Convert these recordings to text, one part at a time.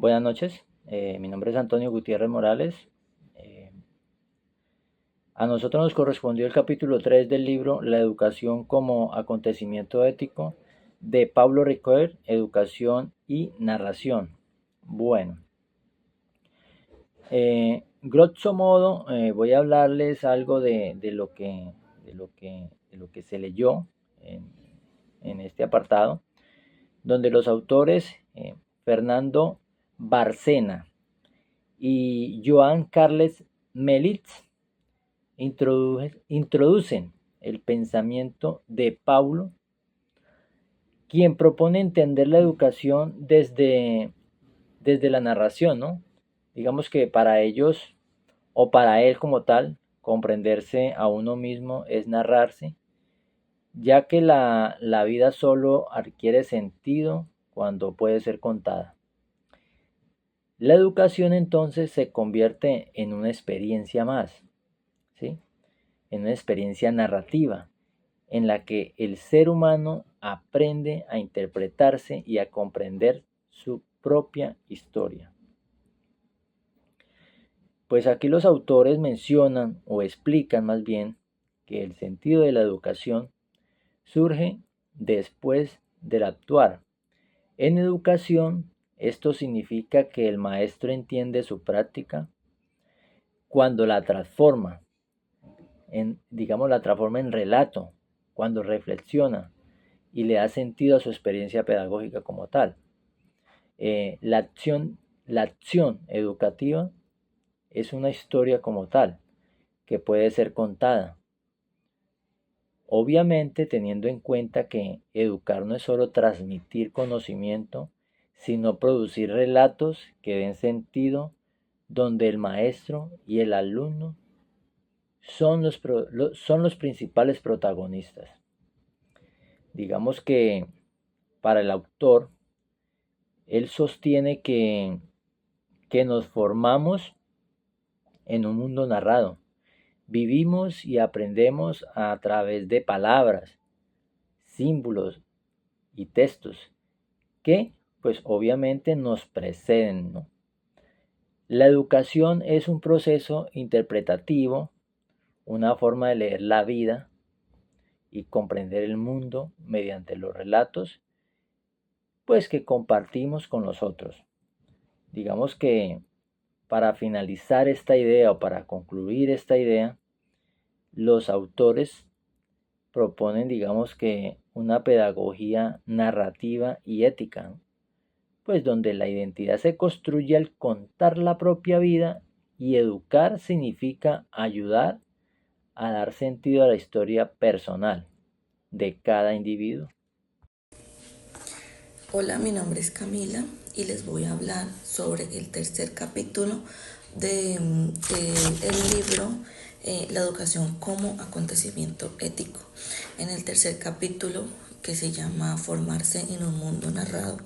Buenas noches, mi nombre es Antonio Gutiérrez Morales. Eh, a nosotros nos correspondió el capítulo 3 del libro La educación como acontecimiento ético de Pablo Ricoeur, Educación y Narración. Bueno, grosso modo voy a hablarles algo de lo que se leyó en, en este apartado, donde los autores Fernando Barcena y Joan Carles Melitz introducen el pensamiento de Paulo, quien propone entender la educación desde la narración, ¿no? Digamos que para ellos, o para él como tal, comprenderse a uno mismo es narrarse, ya que la vida solo adquiere sentido cuando puede ser contada. La educación entonces se convierte en una experiencia más, ¿sí? En una experiencia narrativa en la que el ser humano aprende a interpretarse y a comprender su propia historia. Pues aquí los autores mencionan o explican más bien que el sentido de la educación surge después del actuar. En educación, esto significa que el maestro entiende su práctica cuando la transforma, la transforma en relato, cuando reflexiona y le da sentido a su experiencia pedagógica como tal. La acción educativa es una historia como tal, que puede ser contada. Obviamente teniendo en cuenta que educar no es solo transmitir conocimiento, sino producir relatos que den sentido, donde el maestro y el alumno son los principales protagonistas. Digamos que para el autor, él sostiene que nos formamos en un mundo narrado. Vivimos y aprendemos a través de palabras, símbolos y textos que pues obviamente nos preceden, ¿no? La educación es un proceso interpretativo, una forma de leer la vida y comprender el mundo mediante los relatos pues que compartimos con los otros. Digamos que para finalizar esta idea o para concluir esta idea, los autores proponen, digamos que una pedagogía narrativa y ética, ¿no? Pues donde la identidad se construye al contar la propia vida y educar significa ayudar a dar sentido a la historia personal de cada individuo. Hola, mi nombre es Camila y les voy a hablar sobre el tercer capítulo del libro La educación como acontecimiento ético. En el tercer capítulo, que se llama Formarse en un mundo narrado,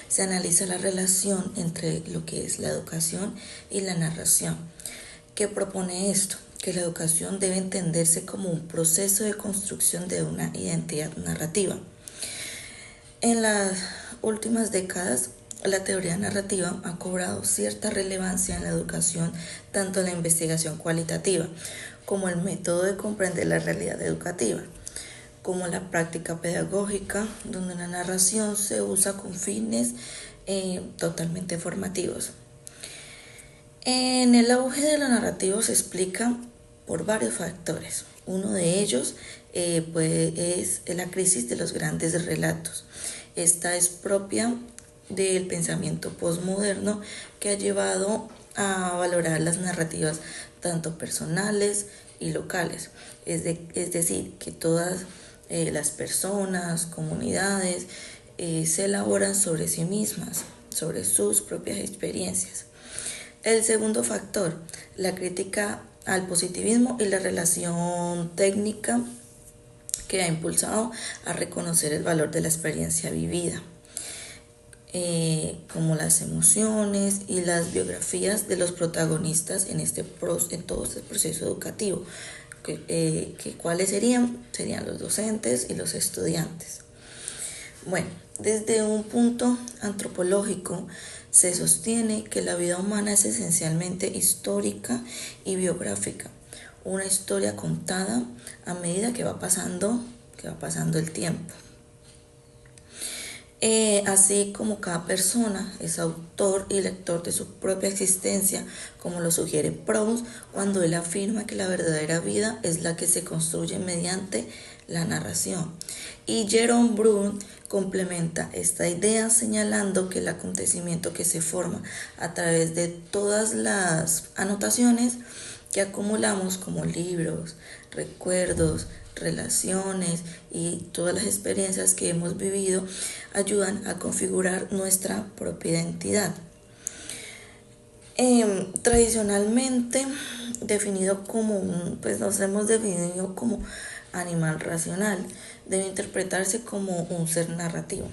se analiza la relación entre lo que es la educación y la narración. ¿Qué propone esto? Que la educación debe entenderse como un proceso de construcción de una identidad narrativa. En las últimas décadas, la teoría narrativa ha cobrado cierta relevancia en la educación, tanto en la investigación cualitativa como el método de comprender la realidad educativa, como la práctica pedagógica, donde la narración se usa con fines totalmente formativos. En el auge de la narrativa se explica por varios factores. Uno de ellos es la crisis de los grandes relatos. Esta es propia del pensamiento postmoderno que ha llevado a valorar las narrativas tanto personales y locales. Es decir, que todas las personas, comunidades, se elaboran sobre sí mismas, sobre sus propias experiencias. El segundo factor, la crítica al positivismo y la relación técnica que ha impulsado a reconocer el valor de la experiencia vivida, como las emociones y las biografías de los protagonistas en todo este proceso educativo. ¿Cuáles serían? Serían los docentes y los estudiantes. Bueno, desde un punto antropológico se sostiene que la vida humana es esencialmente histórica y biográfica, una historia contada a medida que va pasando el tiempo. Así como cada persona es autor y lector de su propia existencia, como lo sugiere Proust cuando él afirma que la verdadera vida es la que se construye mediante la narración. Y Jerome Brun complementa esta idea señalando que el acontecimiento que se forma a través de todas las anotaciones que acumulamos como libros, recuerdos, relaciones y todas las experiencias que hemos vivido ayudan a configurar nuestra propia identidad. Tradicionalmente nos hemos definido como animal racional, debe interpretarse como un ser narrativo.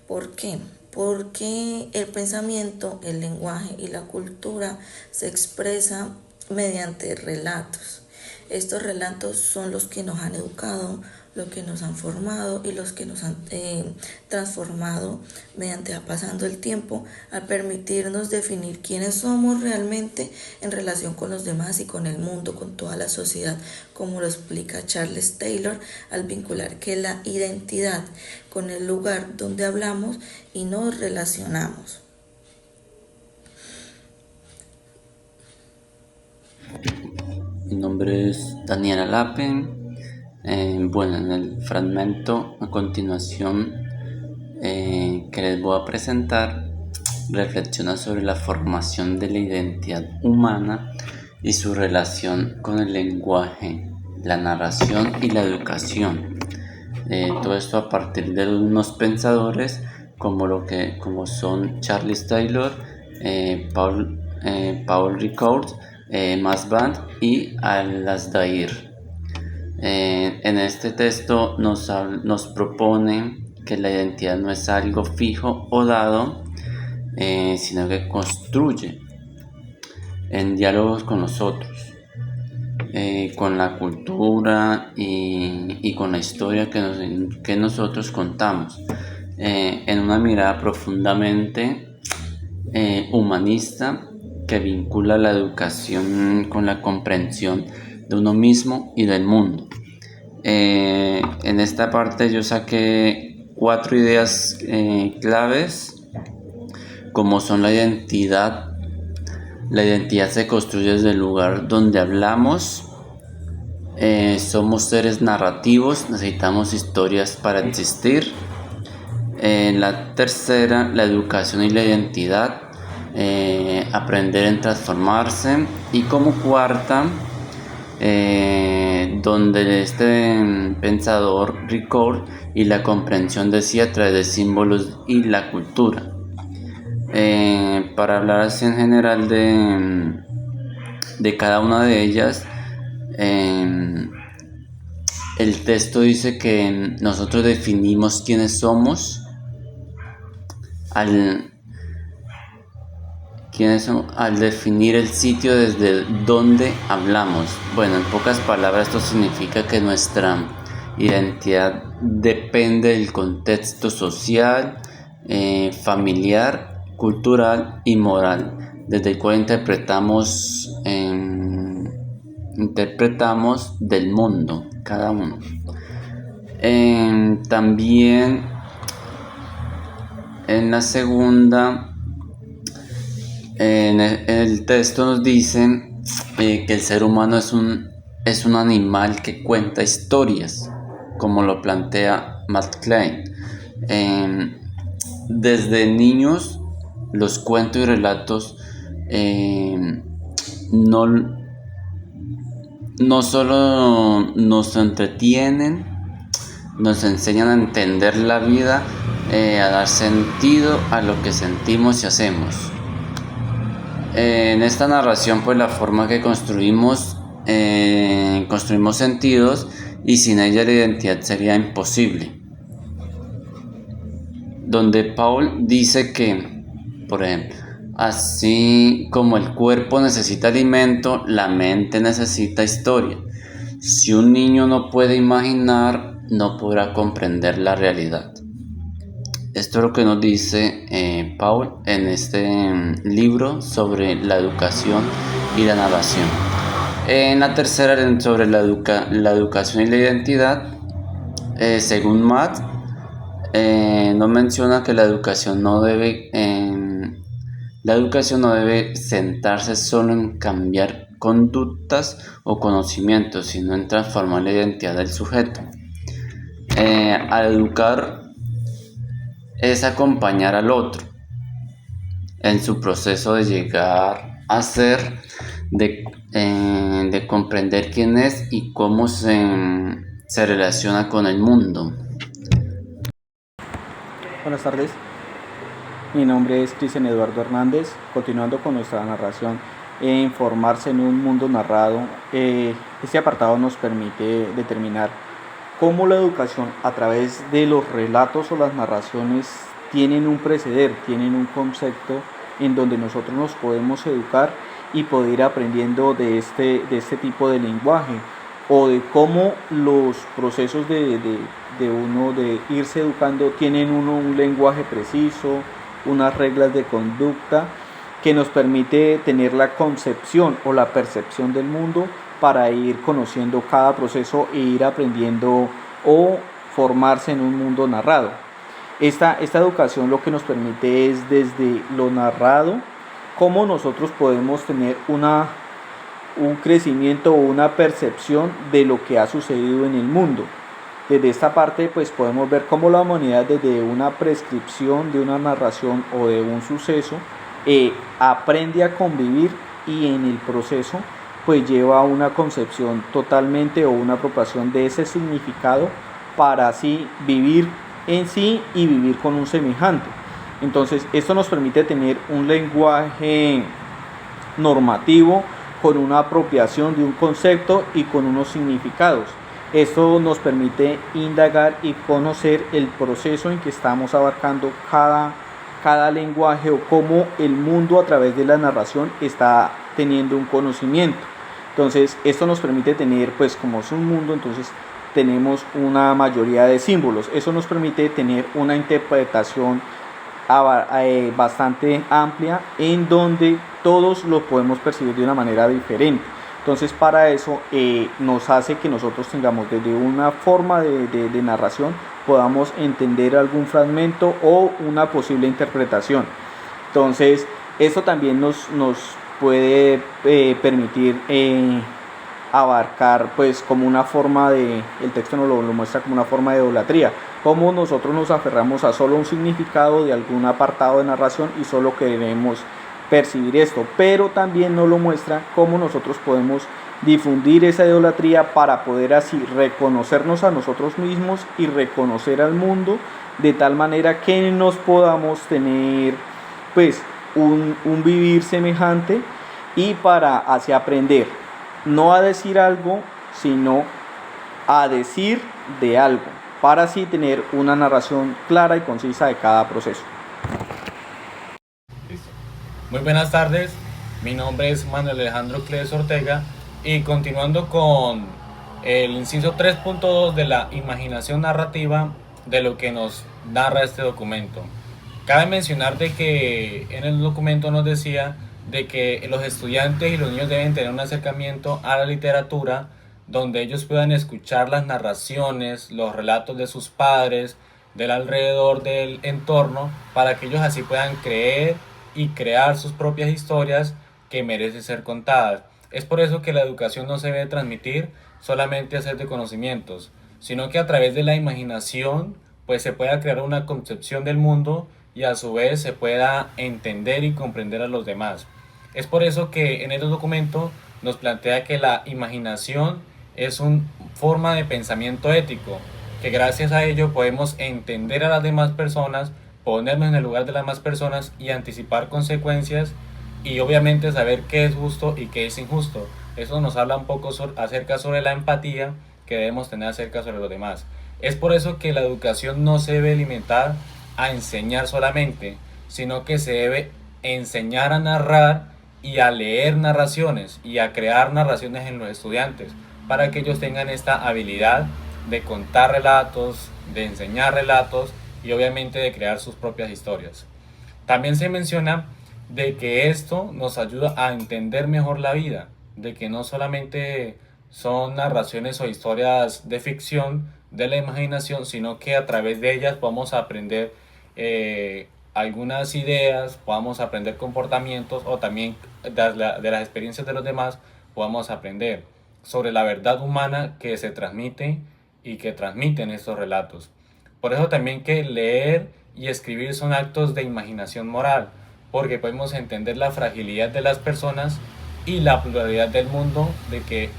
¿Por qué? Porque el pensamiento, el lenguaje y la cultura se expresa mediante relatos. Estos relatos son los que nos han educado, los que nos han formado y los que nos han transformado mediante pasando el tiempo al permitirnos definir quiénes somos realmente en relación con los demás y con el mundo, con toda la sociedad, como lo explica Charles Taylor al vincular que la identidad con el lugar donde hablamos y nos relacionamos. Mi nombre es Daniela Lapen. En el fragmento a continuación que les voy a presentar reflexiona sobre la formación de la identidad humana y su relación con el lenguaje, la narración y la educación. Todo esto a partir de unos pensadores como son Charles Taylor, Paul Ricoeur, Max Band y Alasdair. En este texto nos propone que la identidad no es algo fijo o dado, sino que construye en diálogos con nosotros, con la cultura y con la historia que nosotros contamos, en una mirada profundamente humanista que vincula la educación con la comprensión de uno mismo y del mundo. En esta parte yo saqué 4 ideas claves, como son la identidad. La identidad se construye desde el lugar donde hablamos. Somos seres narrativos, necesitamos historias para existir. La tercera, la educación y la identidad, aprender en transformarse. Y como cuarta, donde este pensador Ricoeur y la comprensión decía a través de símbolos y la cultura. Para hablar así en general de cada una de ellas, el texto dice que nosotros definimos quiénes somos al definir el sitio desde donde hablamos. Bueno, en pocas palabras, esto significa que nuestra identidad depende del contexto social, familiar, cultural y moral, desde el cual interpretamos del mundo, cada uno. También en la segunda, en el texto nos dicen que el ser humano es un animal que cuenta historias, como lo plantea Matt Klein. Desde niños, los cuentos y relatos no solo nos entretienen, nos enseñan a entender la vida, a dar sentido a lo que sentimos y hacemos. En esta narración, pues la forma que construimos sentidos, y sin ella la identidad sería imposible. Donde Paul dice que, por ejemplo, así como el cuerpo necesita alimento, la mente necesita historia. Si un niño no puede imaginar, no podrá comprender la realidad. Esto es lo que nos dice Paul en este libro sobre la educación y la narración. En la tercera, sobre la educación y la identidad, según Matt, nos menciona que la educación no debe centrarse solo en cambiar conductas o conocimientos, sino en transformar la identidad del sujeto. Al educar es acompañar al otro en su proceso de llegar a ser, de comprender quién es y cómo se relaciona con el mundo. Buenas tardes, mi nombre es Cristian Eduardo Hernández. Continuando con nuestra narración en Formarse en un mundo narrado, este apartado nos permite determinar cómo la educación a través de los relatos o las narraciones tienen un preceder, tienen un concepto en donde nosotros nos podemos educar y poder ir aprendiendo de este tipo de lenguaje, o de cómo los procesos de uno de irse educando tienen un lenguaje preciso, unas reglas de conducta que nos permite tener la concepción o la percepción del mundo para ir conociendo cada proceso e ir aprendiendo o formarse en un mundo narrado. Esta educación lo que nos permite es, desde lo narrado, cómo nosotros podemos tener un crecimiento o una percepción de lo que ha sucedido en el mundo. Desde esta parte pues podemos ver cómo la humanidad, desde una prescripción de una narración o de un suceso, aprende a convivir, y en el proceso pues lleva una concepción totalmente o una apropiación de ese significado para así vivir en sí y vivir con un semejante. Entonces esto nos permite tener un lenguaje normativo con una apropiación de un concepto y con unos significados. Esto nos permite indagar y conocer el proceso en que estamos abarcando cada lenguaje, o cómo el mundo a través de la narración está teniendo un conocimiento. Entonces esto nos permite tener, pues como es un mundo, entonces tenemos una mayoría de símbolos. Eso nos permite tener una interpretación bastante amplia, en donde todos lo podemos percibir de una manera diferente. Entonces para eso nos hace que nosotros tengamos, desde una forma de narración, podamos entender algún fragmento o una posible interpretación. Entonces eso también nos puede permitir abarcar, pues, como una forma el texto nos lo muestra como una forma de idolatría, como nosotros nos aferramos a solo un significado de algún apartado de narración y solo queremos percibir esto, pero también nos lo muestra cómo nosotros podemos difundir esa idolatría para poder así reconocernos a nosotros mismos y reconocer al mundo, de tal manera que nos podamos tener, pues, un vivir semejante, y para así aprender no a decir algo, sino a decir de algo, para así tener una narración clara y concisa de cada proceso. Muy buenas tardes, mi nombre es Manuel Alejandro Cles Ortega, y continuando con el inciso 3.2 de la imaginación narrativa de lo que nos narra este documento. Cabe mencionar de que en el documento nos decía de que los estudiantes y los niños deben tener un acercamiento a la literatura donde ellos puedan escuchar las narraciones, los relatos de sus padres, del alrededor del entorno, para que ellos así puedan creer y crear sus propias historias que merecen ser contadas. Es por eso que la educación no se debe transmitir solamente a ser de conocimientos, sino que a través de la imaginación pues se pueda crear una concepción del mundo, y a su vez se pueda entender y comprender a los demás. Es por eso que en este documento nos plantea que la imaginación es una forma de pensamiento ético, que gracias a ello podemos entender a las demás personas, ponernos en el lugar de las demás personas y anticipar consecuencias, y obviamente saber qué es justo y qué es injusto. Eso nos habla un poco acerca sobre la empatía que debemos tener acerca sobre los demás. Es por eso que la educación no se debe limitar a enseñar solamente, sino que se debe enseñar a narrar y a leer narraciones y a crear narraciones en los estudiantes, para que ellos tengan esta habilidad de contar relatos, de enseñar relatos y obviamente de crear sus propias historias. También se menciona de que esto nos ayuda a entender mejor la vida, de que no solamente son narraciones o historias de ficción, de la imaginación, sino que a través de ellas podemos aprender algunas ideas, podamos aprender comportamientos o también de las experiencias de los demás podamos aprender sobre la verdad humana que se transmite y que transmiten estos relatos. Por eso también que leer y escribir son actos de imaginación moral, porque podemos entender la fragilidad de las personas y la pluralidad del mundo, de que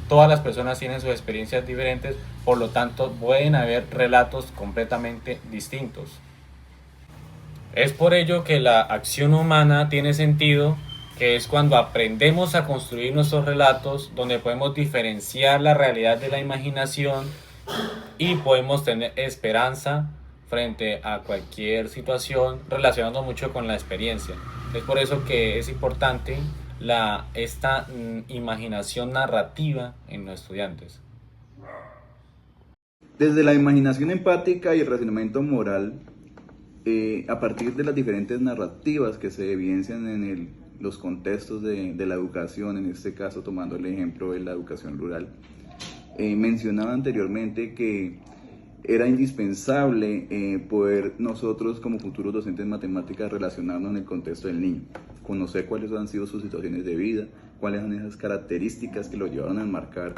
todas las personas tienen sus experiencias diferentes, por lo tanto pueden haber relatos completamente distintos. Es por ello que la acción humana tiene sentido, que es cuando aprendemos a construir nuestros relatos, donde podemos diferenciar la realidad de la imaginación y podemos tener esperanza frente a cualquier situación, relacionando mucho con la experiencia. Es por eso que es importante esta imaginación narrativa en los estudiantes. Desde la imaginación empática y el razonamiento moral, a partir de las diferentes narrativas que se evidencian en los contextos de la educación, en este caso tomando el ejemplo de la educación rural, mencionaba anteriormente que era indispensable poder nosotros como futuros docentes de matemáticas relacionarnos en el contexto del niño, conocer cuáles han sido sus situaciones de vida, cuáles son esas características que lo llevaron a enmarcar,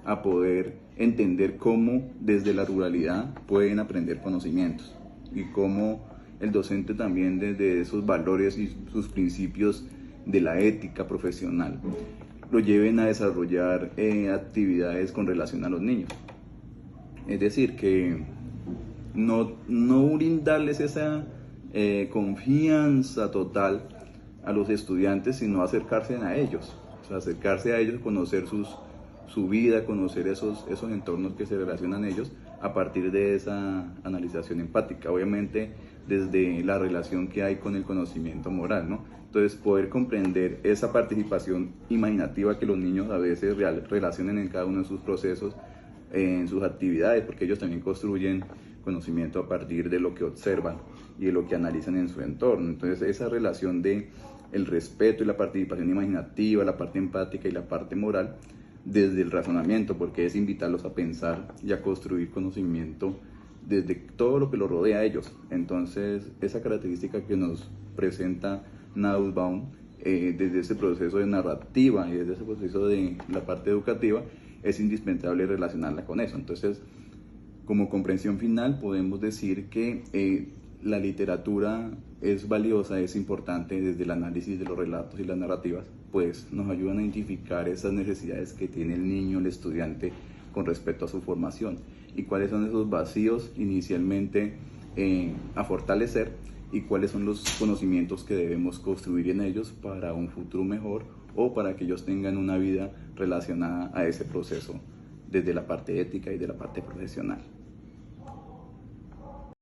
a poder entender cómo desde la ruralidad pueden aprender conocimientos y cómo el docente también desde esos valores y sus principios de la ética profesional lo lleven a desarrollar actividades con relación a los niños. Es decir, que no brindarles esa confianza total a los estudiantes, sino acercarse a ellos, o sea, acercarse a ellos, conocer su vida, conocer esos entornos que se relacionan a ellos a partir de esa analización empática, obviamente desde la relación que hay con el conocimiento moral, ¿no? Entonces, poder comprender esa participación imaginativa que los niños a veces relacionen en cada uno de sus procesos, en sus actividades, porque ellos también construyen conocimiento a partir de lo que observan y de lo que analizan en su entorno. Entonces, esa relación de el respeto y la participación imaginativa, la parte empática y la parte moral, desde el razonamiento, porque es invitarlos a pensar y a construir conocimiento desde todo lo que los rodea a ellos. Entonces, esa característica que nos presenta Nussbaum desde ese proceso de narrativa y desde ese proceso de la parte educativa, es indispensable relacionarla con eso. Entonces, como comprensión final, podemos decir que la literatura es valiosa, es importante desde el análisis de los relatos y las narrativas, pues nos ayudan a identificar esas necesidades que tiene el niño, el estudiante, con respecto a su formación y cuáles son esos vacíos inicialmente a fortalecer y cuáles son los conocimientos que debemos construir en ellos para un futuro mejor o para que ellos tengan una vida relacionada a ese proceso desde la parte ética y de la parte profesional.